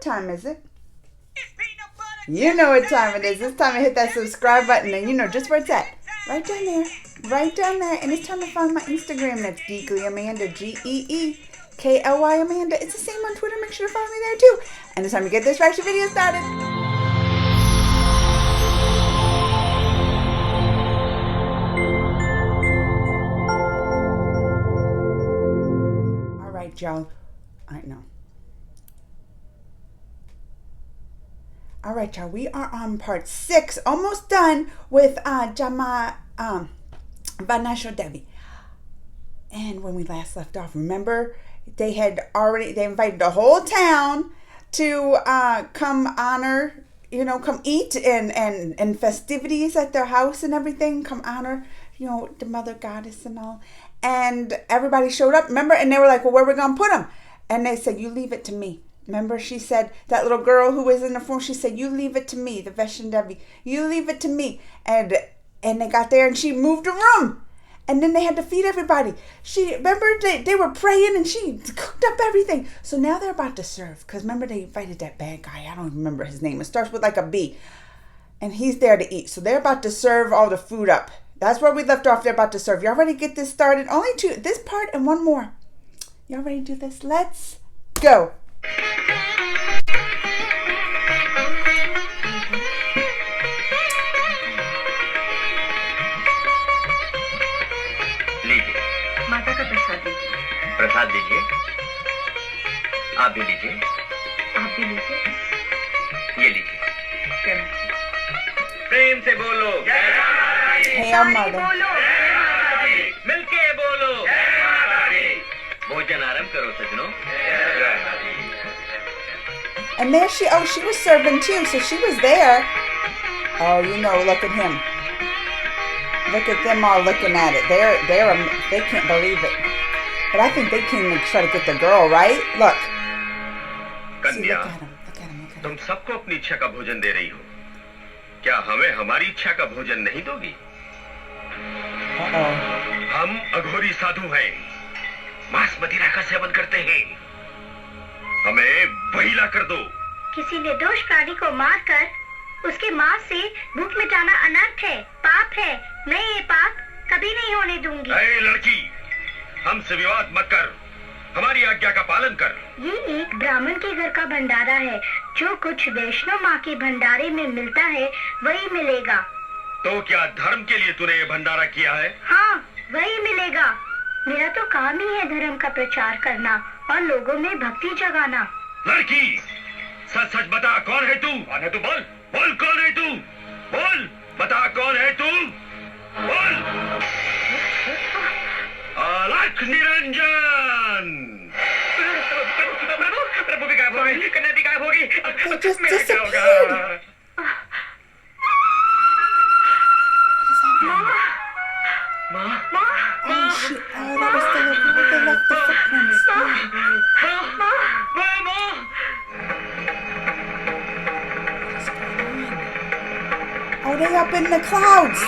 what time is it? You know what time it is. It's time to hit that subscribe button, and you know just where it's at. Right down there. Right down there. And it's time to find my Instagram. That's Geekly Amanda. GeeKly Amanda. It's the same on Twitter. Make sure to follow me there too. And it's time to get this reaction video started. All right, y'all. I know. All right, y'all. We are on part 6, almost done with Maa Vaishnodevi. And when we last left off, remember they invited the whole town to come honor, come eat and festivities at their house and everything. Come honor, the mother goddess and all. And everybody showed up, remember? And they were like, well, where are we going to put them? And they said, you leave it to me. Remember, she said, that little girl who was in the phone, she said, you leave it to me, the Vaishnodevi. You leave it to me. And they got there and she moved the room. And then they had to feed everybody. Remember, they were praying and she cooked up everything. So now they're about to serve. Because remember, they invited that bad guy. I don't remember his name. It starts with like a B. And he's there to eat. So they're about to serve all the food up. That's where we left off. They're about to serve. Y'all ready to get this started? Only two, this part and one more. Y'all ready to do this? Let's go. माता का प्रसाद लीजिए। प्रसाद लीजिए। आप भी लीजिए। आप भी लीजिए। ये लीजिए। प्रेम से बोलो जय माता दी। बोलो मिलके बोलो जय माता दी। भोजन आरंभ करो सजनों। And there she was serving too, so she was there. Oh, look at him. Look at them all looking at it. They can't believe it. But I think they came to try to get the girl, right? Look. See, look at him. तुम सबको अपनी इच्छा का भोजन दे रही हो। क्या हमें हमारी इच्छा का भोजन नहीं दोगी? हम अघोरी साधु हैं। मांस मदिरा का सेवन करते हैं। हमें बहिला कर दो। किसी निर्दोष प्राणी को मारकर उसके मांस से भूख मिटाना अनर्थ है, पाप है। मैं ये पाप कभी नहीं होने दूंगी। ऐ लड़की, हमसे विवाद मत कर। हमारी आज्ञा का पालन कर। ये एक ब्राह्मण के घर का भंडारा है। जो कुछ वैष्णो माँ के भंडारे में मिलता है वही मिलेगा। तो क्या धर्म के लिए तूने ये भंडारा किया है? हाँ, वही मिलेगा। मेरा तो काम ही है धर्म का प्रचार करना और लोगों में भक्ति जगाना। लड़की, सच सच बता, कौन है तू? कौन है तू? बोल बोल, कौन है तू? बोल, बता कौन है तू? बोल। अलख निरंजन। प्रभु भी गायब हो गई, कन्या भी गायब होगी। मेरा क्या होगा? माँ, That was the little they left the footprints. Oh, they up in the clouds.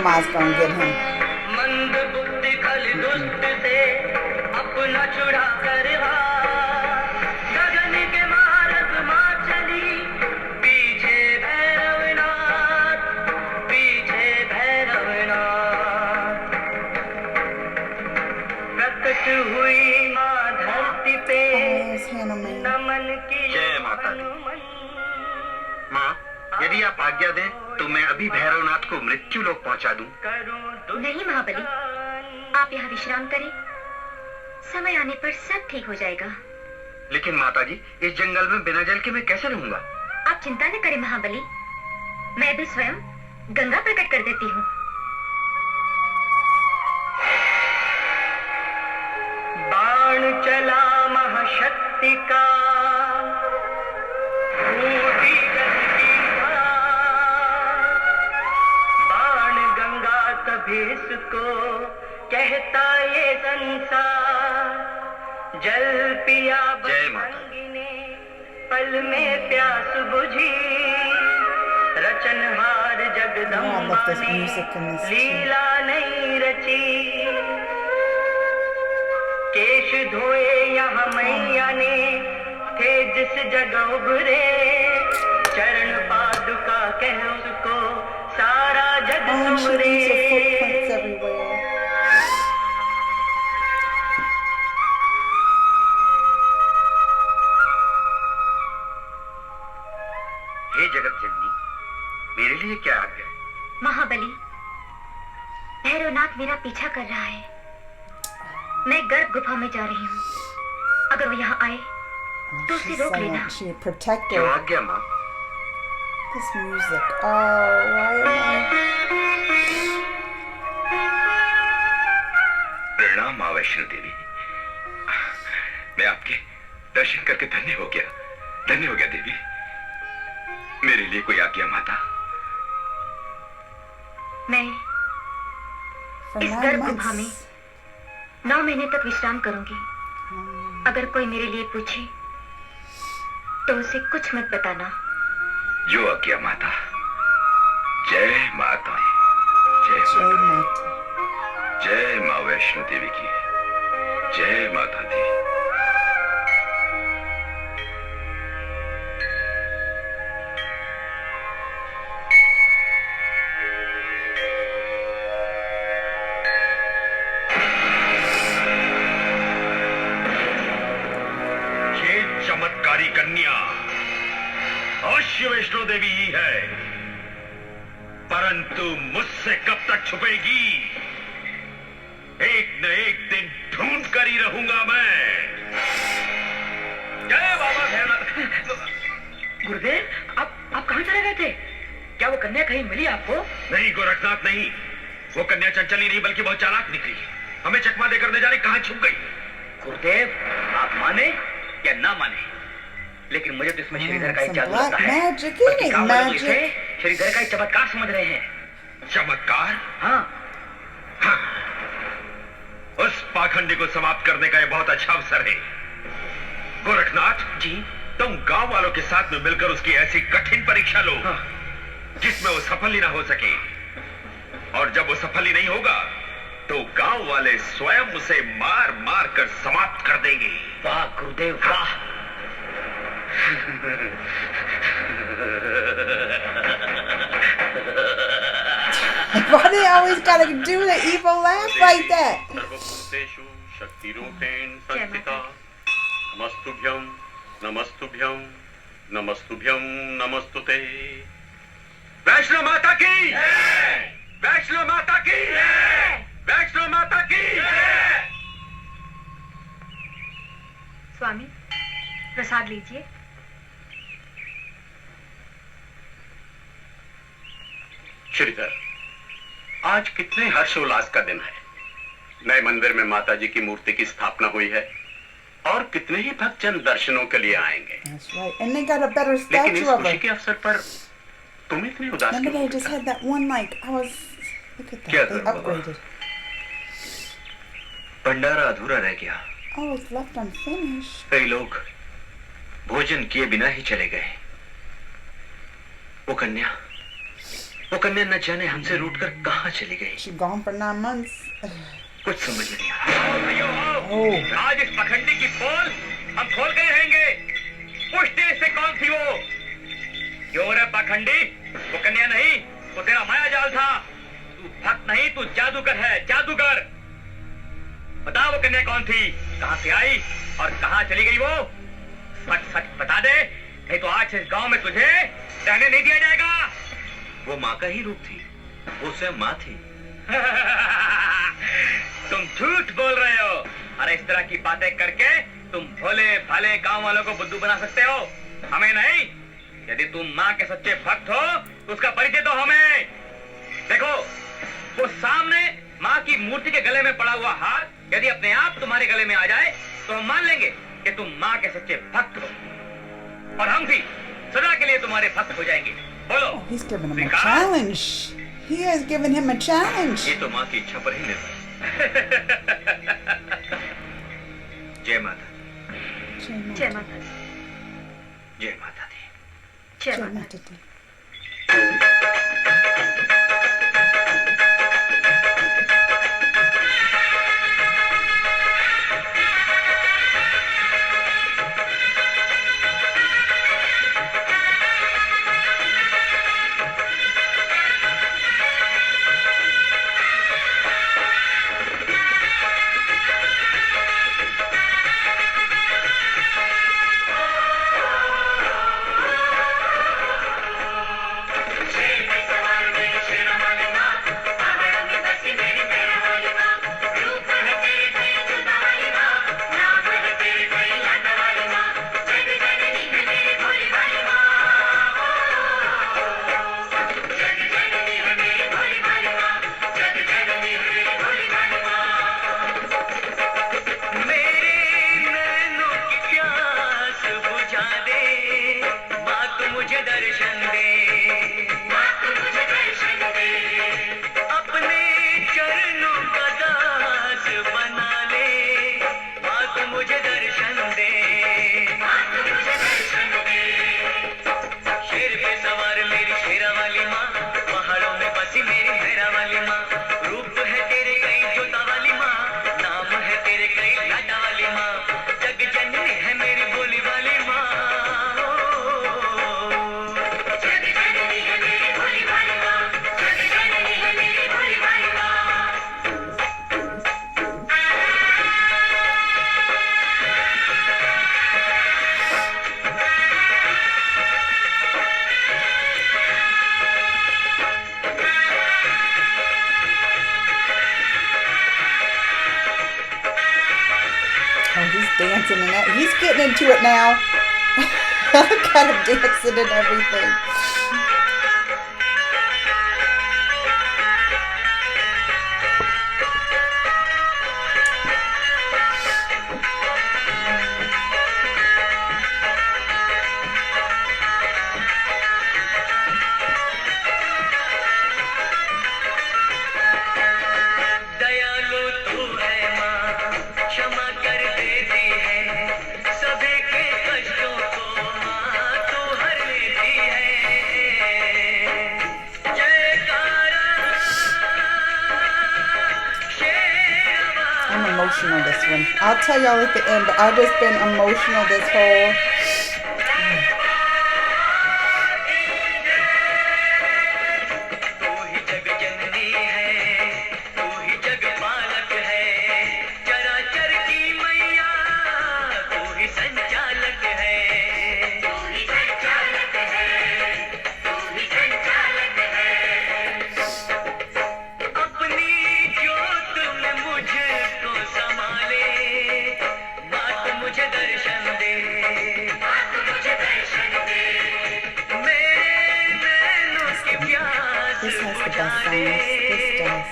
Ma's gonna get him. जय माता दी। माँ, यदि आप आज्ञा दें तो मैं अभी भैरवनाथ को मृत्यु लोक पहुंचा दूं। नहीं महाबली, आप यहाँ विश्राम करें। समय आने पर सब ठीक हो जाएगा। लेकिन माता जी, इस जंगल में बिना जल के मैं कैसे रहूंगा? आप चिंता न करें महाबली, मैं भी स्वयं गंगा प्रकट कर देती हूँ। बाण चला महाशक्ति का, बाण गंगा तभी इसको कहता ये संसार। जल पिया बजरंगी ने पल में प्यास बुझी। रचनहार जगदम्बा ने लीला नहीं रची। धोए यहाँ मैया ने, थे जिस जगह उभरे, चरण पादुका कह उसको सारा जग Oh, she Sumre. leaves her footprints everywhere. हे जगत जननी, मेरे लिए क्या आज्ञा है? महाबली, भैरवनाथ मेरा पीछा कर रहा है। मैं गर्भ गुफा में जा रही हूँ। अगर वो यहाँ आए तो उसे She's रोक saying लेना। she would protect क्यों her. आज्ञा माँ? This music. Oh, why am प्रणाम माँ वैष्णो देवी। मैं आपके दर्शन करके धन्य हो गया देवी। मेरे लिए कोई आज्ञा माता? मैं For इस 9 गर्भ गुफा में months. 9 महीने तक विश्राम करूंगी। अगर कोई मेरे लिए पूछे तो उसे कुछ मत बताना। जो आज्ञा माता। जय माता, जय Jai माता, Mata. जय माँ वैष्णो देवी की, जय माता दी। ये चमत्कारी कन्या अवश्य वैष्णो देवी ही है, परंतु मुझसे कब तक छुपेगी? एक न एक दिन ढूंढ कर ही रहूंगा मैं। जय बाबा भैरवनाथ। गुरुदेव, आप कहाँ चले गए थे? क्या वो कन्या कहीं मिली आपको? नहीं गोरखनाथ नहीं, वो कन्या चंचली नहीं बल्कि बहुत चालाक निकली। हमें चकमा देकर न जाने कहाँ छुप गई। गुरुदेव, आप माने या ना माने, लेकिन मुझे तो इसमें श्रीधर का एक Some जादू black लगता है। magic in बल्कि it, गाँव वाले लोग magic. इसे श्रीधर का एक चमत्कार समझ रहे हैं। चमत्कार? हाँ, उस पाखंडी को समाप्त करने का यह बहुत अच्छा अवसर है। गोरखनाथ जी। तुम गांव वालों के साथ में मिलकर उसकी ऐसी कठिन परीक्षा लो हाँ। जिसमें वो सफल ही ना हो सके, और जब वो सफल ही नहीं होगा तो गांव वाले स्वयं उसे मार मार कर समाप्त कर देंगे। वाह गुरुदेव वाह। Why they always gotta do the evil laugh like that? सर्वभूतेषु शक्तिरूपेण जय संस्थिता। माता। नमस्तुभ्यं नमस्तुभ्यं नमस्तुभ्यं नमस्तुते। वैष्णो माता की, वैष्णो माता की, वैष्णो माता की। स्वामी, प्रसाद लीजिए। श्रीधर, आज कितने हर्षोल्लास का दिन है। नए मंदिर में माता जी की मूर्ति की स्थापना हुई है और कितने ही भक्तजन दर्शनों के लिए आएंगे। That's right. And they got a better लेकिन इस statue of खुशी her. के अवसर पर तुम इतनी उदास Remember क्यों they हो just बेटा? had that one like I was. Look at क्या that. They करूं बाबा? upgraded. भंडारा अधूरा रह गया। Oh, it's left unfinished. कई लोग भोजन किए बिना ही चले गए। वो कन्या न जाने हमसे रूठकर कहाँ चली गई। She gone for 9 months. कुछ समझ नहीं आ रहा। भैया Oh. आज इस पखंडी की पोल हम खोल गए रहेंगे। पूछते इससे कौन थी वो? क्यों रे पखंडी? वो कन्या नहीं, वो तेरा माया जाल था। तू भक्त नहीं, तू जादूगर है, जादूगर। बता वो कन्या कौन थी, कहाँ से आई और कहाँ चली गई वो? सच सच बता दे, नहीं तो आज इस गांव में तुझे रहने नहीं दिया जाएगा। वो माँ का ही रूप थी, वो स्वयं माँ थी। तुम झूठ बोल रहे हो। अरे इस तरह की बातें करके तुम भोले भाले गांव वालों को बुद्धू बना सकते हो, हमें नहीं। यदि तुम माँ के सच्चे भक्त हो तो उसका परिचय दो हमें। देखो, वो सामने माँ की मूर्ति के गले में पड़ा हुआ हार यदि अपने आप तुम्हारे गले में आ जाए तो हम मान लेंगे कि तुम माँ के सच्चे भक्त हो, और हम भी सदा के लिए तुम्हारे भक्त हो जाएंगे। बोलो। Oh, he's giving him a Because- challenge. He has given him a challenge. ये तो माँ की इच्छा पर ही निर्भर। जय माता, जय माता दी। जय माता दी। जय Jai माता Mata the. Di. dancing and that. He's getting into it now. Look at him dancing and everything. Emotional this one. I'll tell y'all at the end, but I've just been emotional this whole. This has the best songs. This does.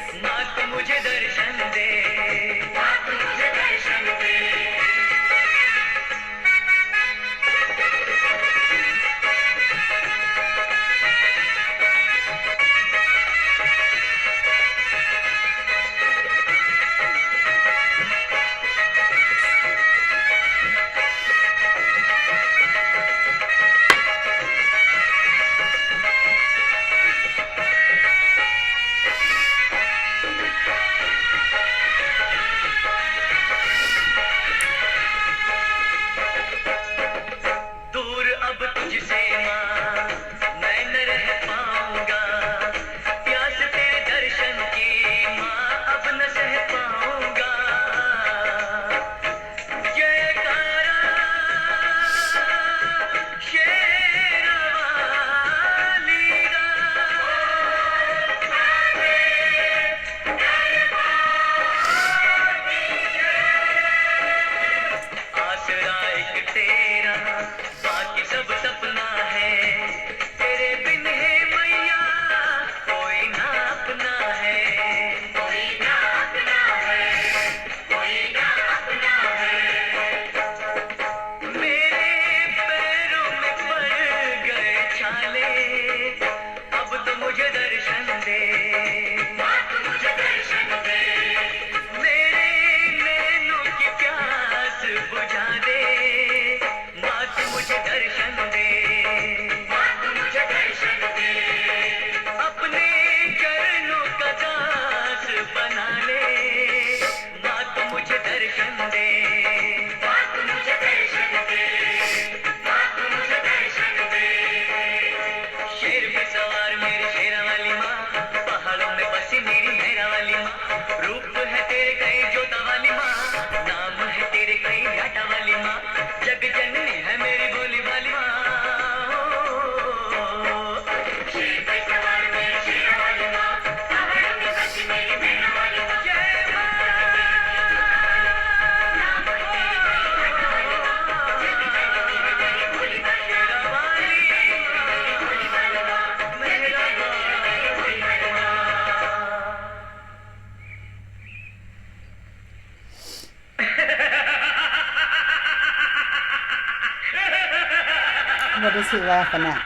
What is he laughing at?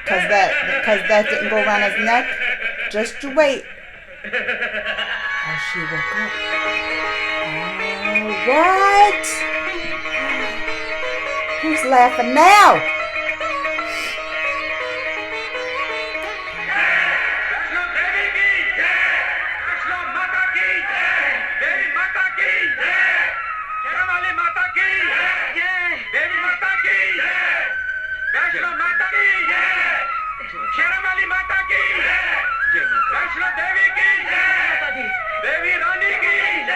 Because that didn't go around his neck? Just you wait. Oh, she woke up. Oh, what? Who's laughing now? Vaishno Devi की जय, देवी रानी की जय,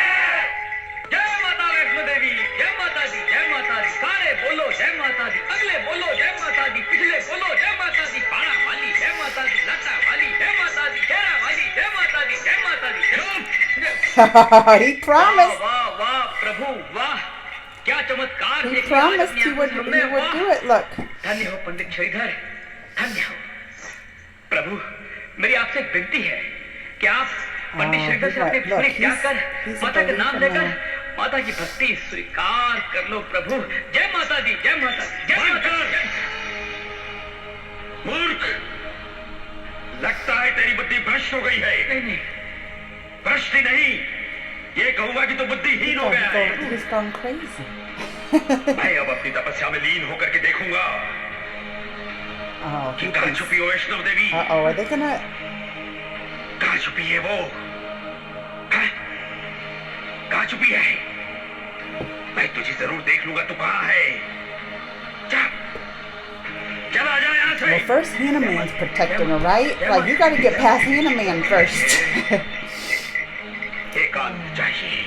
जय माता वैष्णोदेवी, जय माता दी, जय माता दी। सारे बोलो जय माता दी, अगले बोलो जय माता दी, पिछले बोलो जय माता दी, पाड़ा वाली जय माता दी, लता वाली जय माता दी, घेरा वाली जय माता दी, जय माता दी। He promised. वाह वाह वाह प्रभु वाह। क्या चमत्कार He देखिए आज promised अपनी he आंखों would, से he हमने। would वाह! do it. Look. धन्य हो पंडित श्रीधर, धन्य हो। प्रभु, मेरी आपसे एक विनती है कि आप पंडित श्रीधर से अपनी पूरी त्याग कर माता का नाम लेकर माता की भक्ति स्वीकार कर लो। प्रभु, जय माता दी, जय माता दी, जय माता दी। मूर्ख, लगता है तेरी बुद्धि भ्रष्ट हो गई है। नहीं नहीं, भ्रष्ट ही नहीं, ये कहूंगा कि तो बुद्धिहीन हो गया है। He's gone crazy. मैं अब अपनी तपस्या में लीन होकर के देखूंगा Oh, कि he कहाँ thinks. छुपी हो Vaishno Devi. Uh-oh, are they gonna? कहाँ छुपी है वो? हैं? कहाँ छुपी है? मैं तुझे जरूर देख लूंगा, तू कहाँ है? चला जा यहाँ से। Well, first Hannah Man's protecting her, right? Like, you gotta get past Hannah Man first. एकांत चाहिए।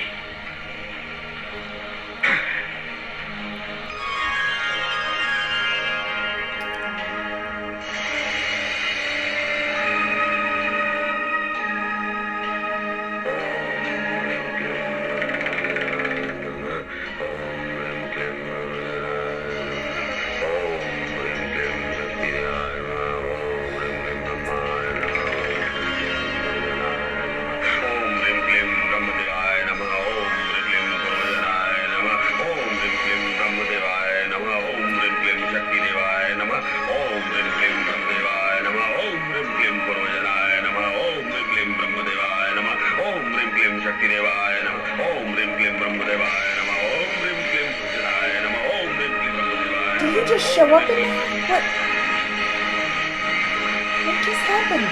Did he just show up in there? What just happened?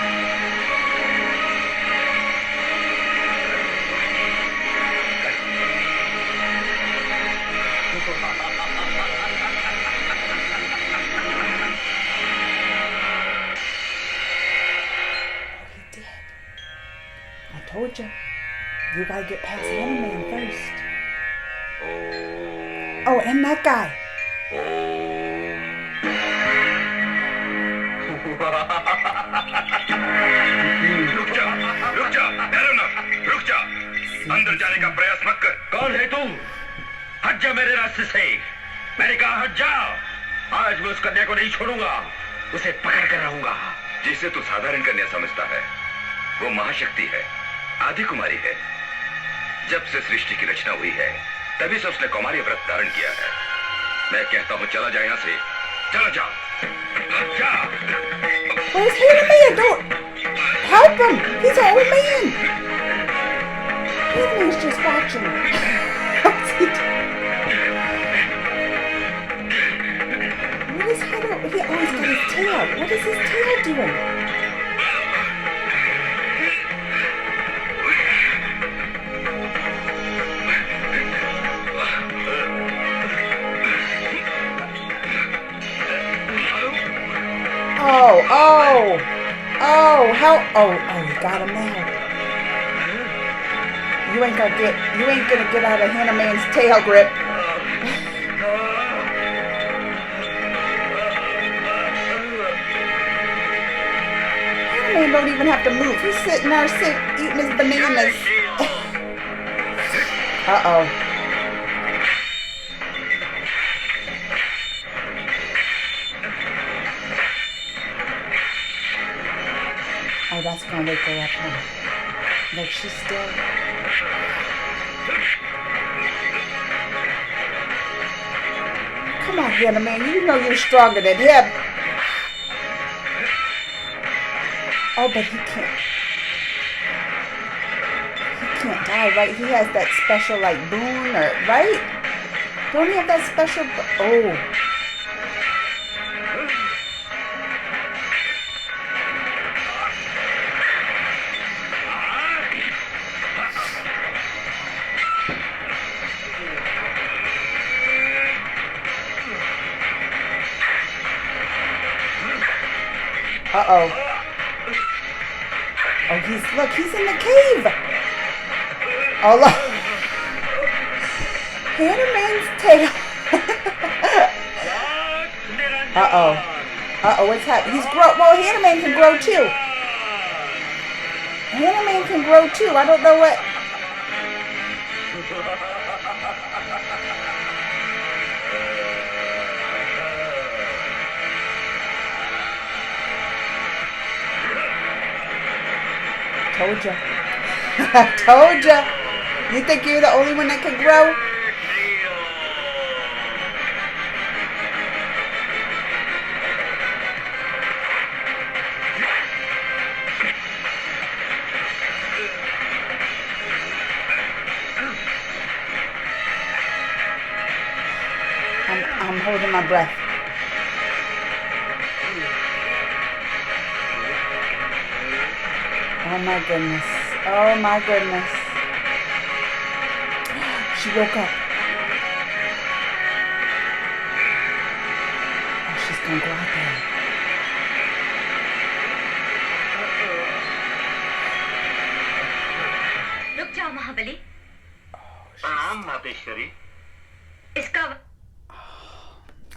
He did. I told you. You gotta get past Hannah Man first. Oh, and that guy. रुक जा, डरो ना, रुक जा। अंदर जाने का प्रयास मत कर। कौन है तू? हट जा मेरे रास्ते से। मैंने कहा हट जा। आज मैं उस कन्या को नहीं छोड़ूंगा, उसे पकड़ कर रहूंगा। जिसे तू साधारण कन्या समझता है, वो महाशक्ति है, आदि कुमारी है। जब से सृष्टि की रचना हुई है, तभी से उसने कुमारी व्रत धारण किया है। मैं कहता हूँ चला जा यहाँ से, चला जा, हट जा। Where's Hannah Man? Don't help him. He's an old man. Hannah Man's just watching. What's he doing? What is Hannah? He always got his tail. What is his tail doing? Oh, help. Oh, he got him now. You ain't gonna get out of Hannah Man's tail grip. Hannah Man don't even have to move. He's sitting there eating his bananas. Uh-oh. Oh, that's gonna wake her up, huh? Like she's still. Come on, Hannah Man. You know you're stronger than him. Oh, but he can't. He can't die, right? He has that special, like, boon, or right? Don't he have that special? Oh. Uh-oh. Oh, he's in the cave. Oh, look. Hannah Man's tail. Uh-oh. Uh-oh, what's happening? Well, Hannah Man can grow too. Hannah Man can grow too. I don't know what. Told ya. I told ya. You think you're the only one that can grow? I'm holding my breath. Oh my goodness. Oh my goodness. She woke up. Oh, she's gonna go out there. रुक जाओ महाबली. प्रणाम मातेश्वरी. इसका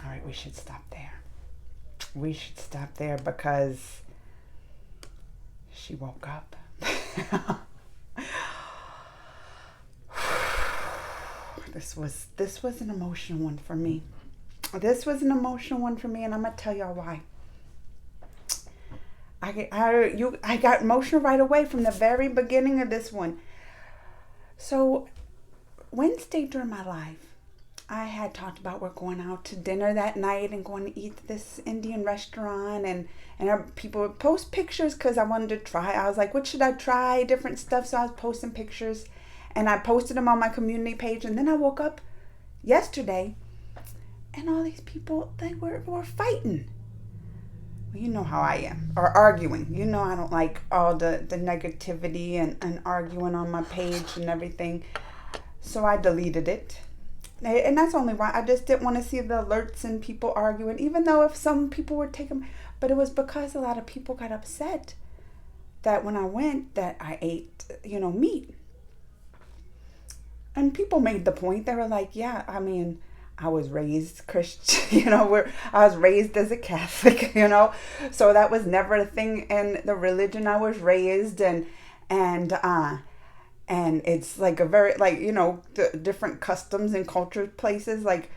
All right, we should stop there. We should stop there because she woke up. This was an emotional one for me. This was an emotional one for me, and I'm gonna tell y'all why. I got emotional right away from the very beginning of this one. So Wednesday during my life, I had talked about we're going out to dinner that night and going to eat at this Indian restaurant, and people would post pictures because I wanted to try. I was like, what should I try? Different stuff. So I was posting pictures, and I posted them on my community page. And then I woke up yesterday, and all these people, they were fighting. You know how I am, or arguing. You know I don't like all the negativity and arguing on my page and everything. So I deleted it. And that's only why. I just didn't want to see the alerts and people arguing, even though if some people were taking, but it was because a lot of people got upset that when I went that I ate, meat. And people made the point. They were like, yeah, I mean, I was raised Christian, I was raised as a Catholic, so that was never a thing in the religion I was raised in. And it's like a very, the different customs and culture places, like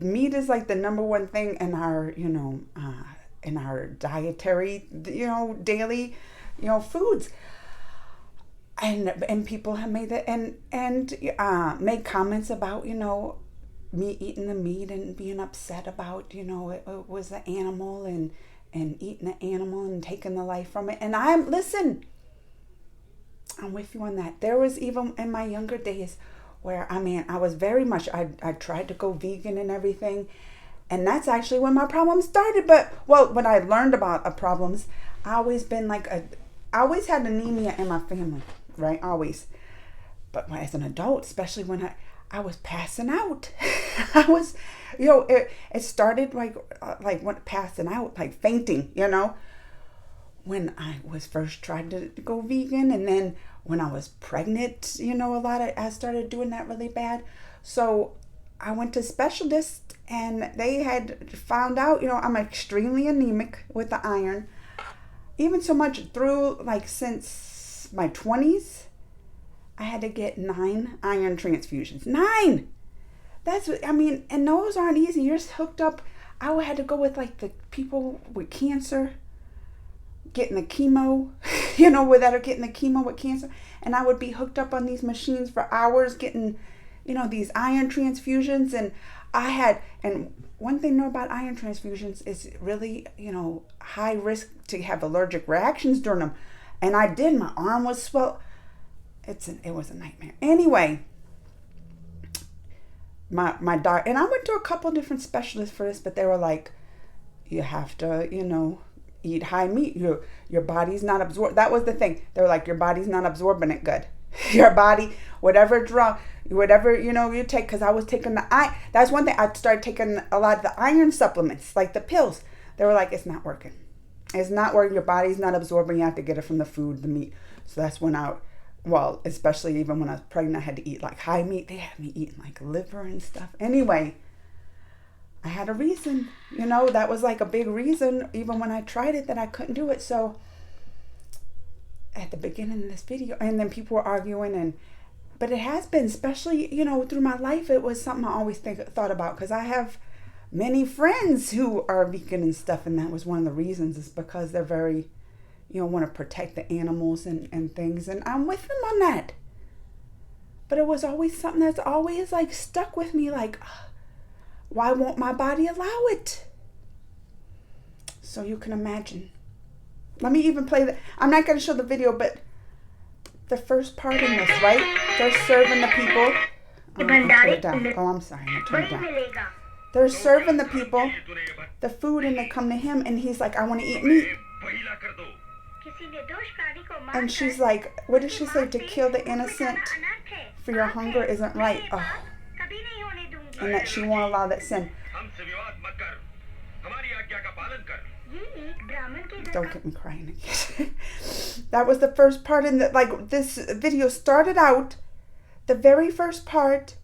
meat is like the number one thing in our, in our dietary, daily, foods. And people have made that and made comments about, me eating the meat and being upset about, it was an animal and eating the animal and taking the life from it. And I'm with you on that. There was even in my younger days where, I was very much, I tried to go vegan and everything. And that's actually when my problems started. But, when I learned about problems, I always had anemia in my family, right? Always. But as an adult, especially when I was passing out. I was, it started like when passing out, like fainting, when I was first trying to go vegan, and then when I was pregnant, I started doing that really bad. So I went to specialists, and they had found out, I'm extremely anemic with the iron. Even so much through, since my 20s, I had to get 9 iron transfusions. 9! That's what, and those aren't easy. You're hooked up. I had to go with, the people with cancer, getting the chemo, that are getting the chemo with cancer. And I would be hooked up on these machines for hours getting, these iron transfusions. And one thing to know about iron transfusions is really, high risk to have allergic reactions during them. And I did. My arm was swelled. It was a nightmare. Anyway, my doctor, and I went to a couple different specialists for this, but they were like, you have to, eat high meat. Your body's not absorb. That was the thing. They were like, your body's not absorbing it good. Your body, whatever's wrong, whatever, you take, because I was taking that's one thing. I started taking a lot of the iron supplements, like the pills. They were like, it's not working. It's not working. Your body's not absorbing. You have to get it from the food, the meat. So that's when especially even when I was pregnant, I had to eat high meat. They had me eating liver and stuff. Anyway, I had a reason, that was a big reason, even when I tried it, that I couldn't do it. So at the beginning of this video, and then people were arguing, but it has been, especially, through my life, it was something I always thought about, because I have many friends who are vegan and stuff, and that was one of the reasons, is because they're very, want to protect the animals and things. And I'm with them on that. But it was always something that's always like stuck with me. Like, why won't my body allow it? So you can imagine. Let me even play I'm not going to show the video, but the first part in this, right? They're serving the people. Turn it down. Oh, I'm sorry. I'm going to turn it down. They're serving the people the food, and they come to him, and he's like, I want to eat meat. And she's like, what does she say? To kill the innocent for your hunger isn't right. Oh. And that she won't allow that sin. Don't get me crying again. That was the first part in the, like, this video started out, the very first part,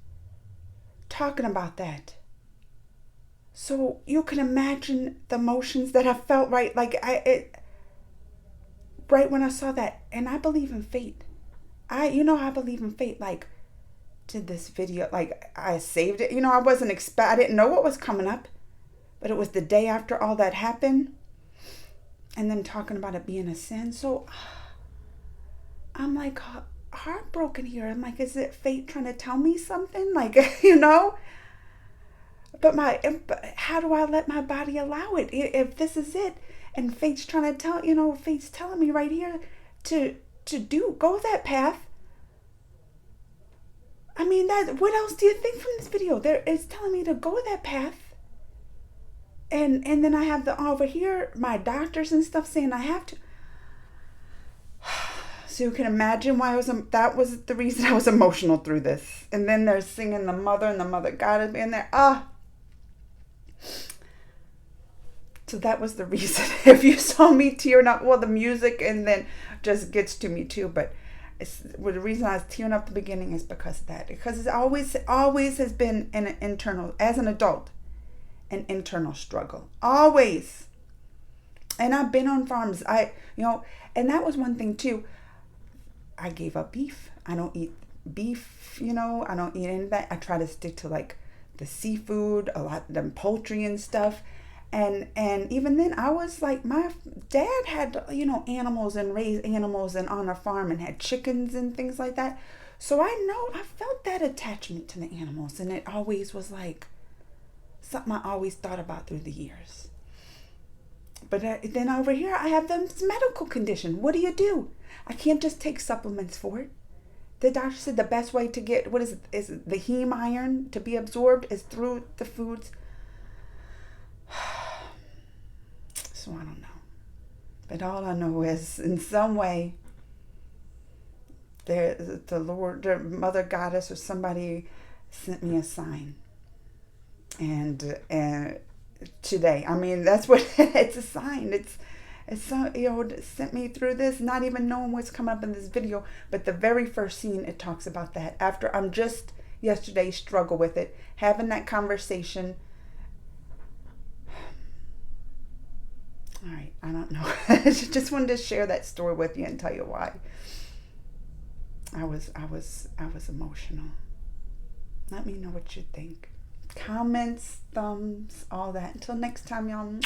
talking about that. So you can imagine the emotions that I felt, right? Like, right when I saw that. And I believe in fate. I believe in fate. Like, did this video, like, I saved it. I I didn't know what was coming up. But it was the day after all that happened. And then talking about it being a sin. So I'm like heartbroken here. I'm like, is it fate trying to tell me something? Like, But how do I let my body allow it? If this is it, and fate's trying to tell, fate's telling me right here to go that path. I mean, what else do you think from this video? It's telling me to go that path. And then I have over here, my doctors and stuff saying I have to. So you can imagine why that was the reason I was emotional through this. And then they're singing the mother, and the mother goddess in there. So that was the reason. If you saw me tearing up, well, the music and then just gets to me too. But the reason I was tearing up at the beginning is because of that. Because it always has been an internal, as an adult, an internal struggle. Always. And I've been on farms. And that was one thing too. I gave up beef. I don't eat beef, I don't eat any of that. I try to stick to like the seafood, a lot of them poultry and stuff. And even then I was like, my dad had, animals and raised animals and on a farm and had chickens and things like that. So I felt that attachment to the animals, and it always was like something I always thought about through the years. But then over here, I have this medical condition. What do? I can't just take supplements for it. The doctor said the best way to get, is the heme iron to be absorbed is through the foods. So I don't know. But all I know is in some way, the Lord, the Mother Goddess or somebody sent me a sign. And today, I mean, that's what it's a sign. It's so, sent me through this, not even knowing what's coming up in this video. But the very first scene, it talks about that. After I'm just yesterday struggle with it, having that conversation. All right, I don't know. Just wanted to share that story with you and tell you why. I was emotional. Let me know what you think. Comments, thumbs, all that. Until next time, y'all.